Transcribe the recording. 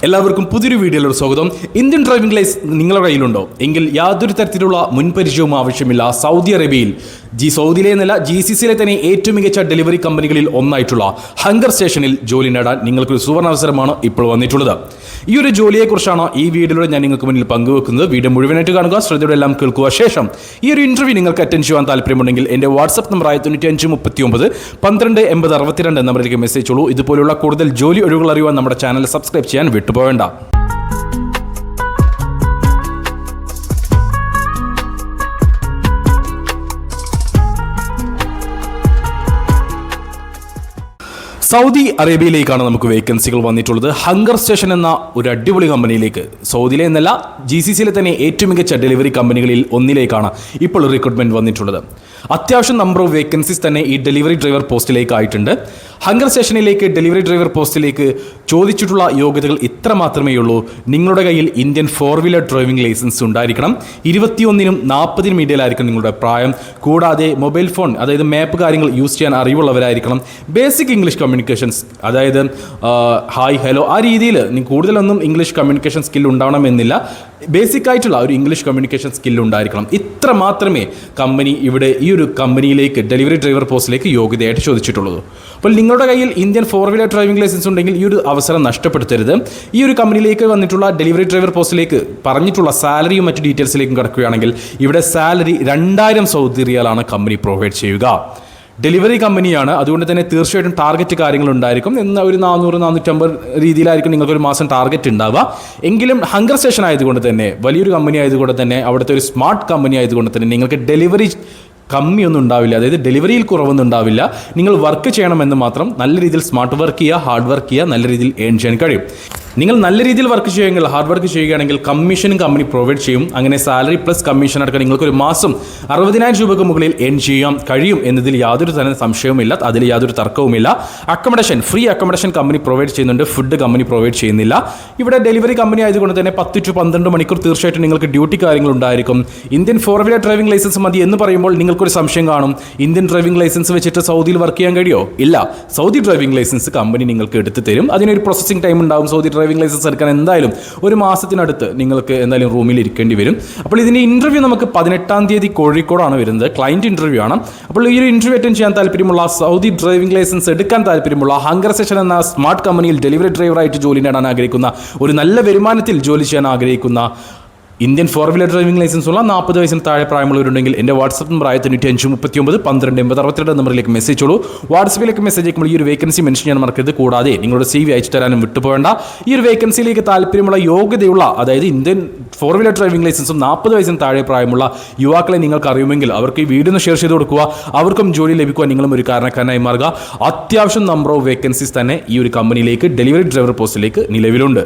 എല്ലാവർക്കും പുതിയൊരു വീഡിയോയിലൊരു സ്വാഗതം. ഇന്ത്യൻ ഡ്രൈവിംഗ് ലൈസൻസ് നിങ്ങളുടെ കയ്യിലുണ്ടോ എങ്കിൽ യാതൊരു തരത്തിലുള്ള മുൻപരിചയവും ആവശ്യമില്ല. സൗദി അറേബ്യയിൽ സൗദിയിലെ എന്നല്ല GCCയിലെ തന്നെ ഏറ്റവും മികച്ച ഡെലിവറി കമ്പനികളിൽ ഒന്നായിട്ടുള്ള ഹങ്കർ സ്റ്റേഷനിൽ ജോലി നേടാൻ നിങ്ങൾക്കൊരു സുവർണാവസരമാണ് ഇപ്പോൾ വന്നിട്ടുള്ളത്. ഈ ഒരു ജോലിയെക്കുറിച്ചാണ് ഈ വീഡിയോയിലൂടെ ഞാൻ നിങ്ങൾക്ക് മുന്നിൽ പങ്കുവെക്കുന്നത്. വീഡിയോ മുഴുവനായിട്ട് കാണുക, ശ്രദ്ധയോടെ എല്ലാം കേൾക്കുക. ശേഷം ഈ ഒരു ഇന്റർവ്യൂ നിങ്ങൾക്ക് അറ്റൻഡ് ചെയ്യാൻ താല്പര്യമുണ്ടെങ്കിൽ എൻ്റെ വാട്സ്ആപ്പ് നമ്പറായ 9539 എന്ന നമ്പറിലേക്ക് മെസ്സേജ് ഉള്ളൂ. ഇതുപോലുള്ള കൂടുതൽ ജോലി ഒഴിവുകൾ അറിയുവാൻ നമ്മുടെ ചാനൽ സബ്സ്ക്രൈബ് ചെയ്യാൻ വിട്ടുപോകേണ്ട. സൗദി അറേബ്യയിലേക്കാണ് നമുക്ക് വേക്കൻസികൾ വന്നിട്ടുള്ളത്. ഹങ്കർ സ്റ്റേഷൻ എന്ന ഒരു അടിപൊളി കമ്പനിയിലേക്ക്, സൗദിയിലെ എന്നല്ല GCCയിലെ തന്നെ ഏറ്റവും മികച്ച ഡെലിവറി കമ്പനികളിൽ ഒന്നിലേക്കാണ് ഇപ്പോൾ റിക്രൂട്ട്മെന്റ് വന്നിട്ടുള്ളത്. അത്യാവശ്യം നമ്പർ ഓഫ് വേക്കൻസീസ് തന്നെ ഈ ഡെലിവറി ഡ്രൈവർ പോസ്റ്റിലേക്ക് ആയിട്ടുണ്ട്. ഹങ്കർ സ്റ്റേഷനിലേക്ക് ഡെലിവറി ഡ്രൈവർ പോസ്റ്റിലേക്ക് ചോദിച്ചിട്ടുള്ള യോഗ്യതകൾ ഇത്ര മാത്രമേ ഉള്ളൂ. നിങ്ങളുടെ കയ്യിൽ ഇന്ത്യൻ 4-വീലർ ഡ്രൈവിംഗ് ലൈസൻസ് ഉണ്ടായിരിക്കണം. 21-നും 40-നും ഇടയിലായിരിക്കും നിങ്ങളുടെ പ്രായം. കൂടാതെ മൊബൈൽ ഫോൺ, അതായത് മാപ്പ് കാര്യങ്ങൾ യൂസ് ചെയ്യാൻ അറിവുള്ളവരായിരിക്കണം. ബേസിക് ഇംഗ്ലീഷ് കമ്മ്യൂണിക്കേഷൻസ്, അതായത് ഹായ് ഹലോ ആ രീതിയിൽ കൂടുതലൊന്നും ഇംഗ്ലീഷ് കമ്മ്യൂണിക്കേഷൻ സ്കിൽ ഉണ്ടാവണമെന്നില്ല. ബേസിക് ആയിട്ടുള്ള ഒരു ഇംഗ്ലീഷ് കമ്മ്യൂണിക്കേഷൻ സ്കിൽ ഉണ്ടായിരിക്കണം. ഇത്ര മാത്രമേ കമ്പനി ഇവിടെ ഈ ഒരു കമ്പനിയിലേക്ക് ഡെലിവറി ഡ്രൈവർ പോസ്റ്റിലേക്ക് യോഗ്യതയായിട്ട് ചോദിച്ചിട്ടുള്ളൂ. അപ്പോൾ നിങ്ങളുടെ കയ്യിൽ ഇന്ത്യൻ 4-വീലർ ഡ്രൈവിംഗ് ലൈസൻസ് ഉണ്ടെങ്കിൽ ഈ ഒരു അവസരം നഷ്ടപ്പെടുത്തരുത്. ഈ ഒരു കമ്പനിയിലേക്ക് വന്നിട്ടുള്ള ഡെലിവറി ഡ്രൈവർ പോസ്റ്റിലേക്ക് പറഞ്ഞിട്ടുള്ള സാലറിയും മറ്റു ഡീറ്റെയിൽസിലേക്കും കിടക്കുകയാണെങ്കിൽ ഇവിടെ സാലറി 2000 സൗദി റിയാലാണ് കമ്പനി പ്രൊവൈഡ് ചെയ്യുക. ഡെലിവറി കമ്പനിയാണ്, അതുകൊണ്ട് തന്നെ തീർച്ചയായിട്ടും ടാർഗറ്റ് കാര്യങ്ങളുണ്ടായിരിക്കും. ഒരു 400-450 രീതിയിലായിരിക്കും നിങ്ങൾക്കൊരു മാസം ടാർഗറ്റ് ഉണ്ടാവുക. എങ്കിലും ഹങ്കർ സ്റ്റേഷൻ ആയതുകൊണ്ട് തന്നെ, വലിയൊരു കമ്പനി ആയതുകൊണ്ട് തന്നെ, അവിടുത്തെ ഒരു സ്മാർട്ട് കമ്പനി ആയതുകൊണ്ട് തന്നെ നിങ്ങൾക്ക് ഡെലിവറി കമ്മിയൊന്നും ഉണ്ടാവില്ല. അതായത് ഡെലിവറിയിൽ കുറവൊന്നും ഉണ്ടാവില്ല. നിങ്ങൾ വർക്ക് ചെയ്യണമെന്ന് മാത്രം. നല്ല രീതിയിൽ സ്മാർട്ട് വർക്ക് ചെയ്യുക, ഹാർഡ് വർക്ക് ചെയ്യുക, നല്ല രീതിയിൽ ഏൺ ചെയ്യാൻ കഴിയും. നിങ്ങൾ നല്ല രീതിയിൽ വർക്ക് ചെയ്യുമെങ്കിൽ, ഹാർഡ് വർക്ക് ചെയ്യുകയാണെങ്കിൽ കമ്മീഷനും കമ്പനി പ്രൊവൈഡ് ചെയ്യും. അങ്ങനെ സാലറി പ്ലസ് കമ്മീഷൻ അടക്കം നിങ്ങൾക്കൊരു മാസം 60,000 രൂപയ്ക്ക് മുകളിൽ ഏൺ ചെയ്യാൻ കഴിയും എന്നതിൽ യാതൊരു തരം സംശയവുമില്ല, അതിൽ യാതൊരു തർക്കവുമില്ല. Accommodation, free accommodation company provide ചെയ്യുന്നുണ്ട്. ഫുഡ് കമ്പനി പ്രൊവൈഡ് ചെയ്യുന്നില്ല. ഇവിടെ ഡെലിവറി കമ്പനി ആയതുകൊണ്ട് തന്നെ 10 to 12 മണിക്കൂർ തീർച്ചയായിട്ടും നിങ്ങൾക്ക് ഡ്യൂട്ടി കാര്യങ്ങളുണ്ടായിരിക്കും. ഇന്ത്യൻ 4-വീലർ ഡ്രൈവിംഗ് ലൈസൻസ് മതി എന്ന് പറയുമ്പോൾ നിങ്ങൾക്കൊരു സംശയം കാണും, ഇന്ത്യൻ ഡ്രൈവിംഗ് ലൈസൻസ് വെച്ചിട്ട് സൗദിയിൽ വർക്ക് ചെയ്യാൻ കഴിയുമോ? ഇല്ല, സൗദി ഡ്രൈവിംഗ് ലൈസൻസ് കമ്പനി നിങ്ങൾക്ക് എടുത്ത് തരും. അതിനൊരു പ്രോസസ്സിംഗ് ടൈം ഉണ്ടാവും. സൗദി ഡ്രൈവിംഗ് ലൈസൻസ് എടുക്കാൻ എന്തായാലും ഒരു മാസത്തിനടുത്ത് നിങ്ങൾക്ക് എന്തായാലും റൂമിൽ ഇരിക്കേണ്ടി വരും. അപ്പോൾ ഇതിൻ്റെ ഇന്റർവ്യൂ നമുക്ക് 18-ാം തീയതി കോഴിക്കോടാണ് വരുന്നത്. ക്ലയന്റ് ഇന്റർവ്യൂ ആണ്. അപ്പോൾ ഈ ഒരു ഇന്റർവ്യൂ അറ്റൻഡ് ചെയ്യാൻ താല്പര്യമുള്ള, സൗദി ഡ്രൈവിംഗ് ലൈസൻസ് എടുക്കാൻ താല്പര്യമുള്ള, ഹങ്കർ സ്റ്റേഷൻ എന്ന സ്മാർട്ട് കമ്പനിയിൽ ഡെലിവറി ഡ്രൈവറായിട്ട് ജോലി നേടാൻ ആഗ്രഹിക്കുന്ന, ഒരു നല്ല വരുമാനത്തിൽ ജോലി ചെയ്യാൻ ആഗ്രഹിക്കുന്ന, ഇന്ത്യൻ 4-വീലർ ഡ്രൈവിംഗ് ലൈസൻസ് ഉള്ള 40 വയസ്സിന് താഴെ പ്രായമുള്ളവരുണ്ടെങ്കിൽ എൻ്റെ വാട്സ്ആപ്പ് നമ്പറായ 9539 നമ്പറിലേക്ക് മെസ്സേജ് ഉള്ളൂ. വാട്സ്ആപ്പിലേക്ക് മെസ്സേജ് അയക്കുമ്പോൾ ഈ ഒരു വേക്കൻസി മെൻഷൻ ചെയ്യാൻ മറക്കരുത്. കൂടാതെ നിങ്ങളുടെ CV അയച്ചു തരാനും വിട്ടുപോകേണ്ട. ഈ ഒരു വേക്കൻസിയിലേക്ക് താല്പര്യമുള്ള യോഗ്യതയുള്ള, അതായത് ഇന്ത്യൻ 4-വീലർ ഡ്രൈവിംഗ് ലൈസൻസും 40 വയസ്സിന് താഴെ പ്രായമുള്ള യുവാക്കളെ നിങ്ങൾക്ക് അറിയുമെങ്കിൽ അവർക്ക് ഈ വീഡിയോ ഷെയർ ചെയ്ത് കൊടുക്കുക. അവർക്കും ജോലി ലഭിക്കുവാൻ നിങ്ങളും ഒരു കാരണക്കാരനായി മാറുക. അത്യാവശ്യം നമ്പർ ഓഫ് വേക്കൻസീസ് തന്നെ ഈ ഒരു കമ്പനിയിലേക്ക് ഡെലിവറി ഡ്രൈവർ പോസ്റ്റിലേക്ക് നിലവിലുണ്ട്.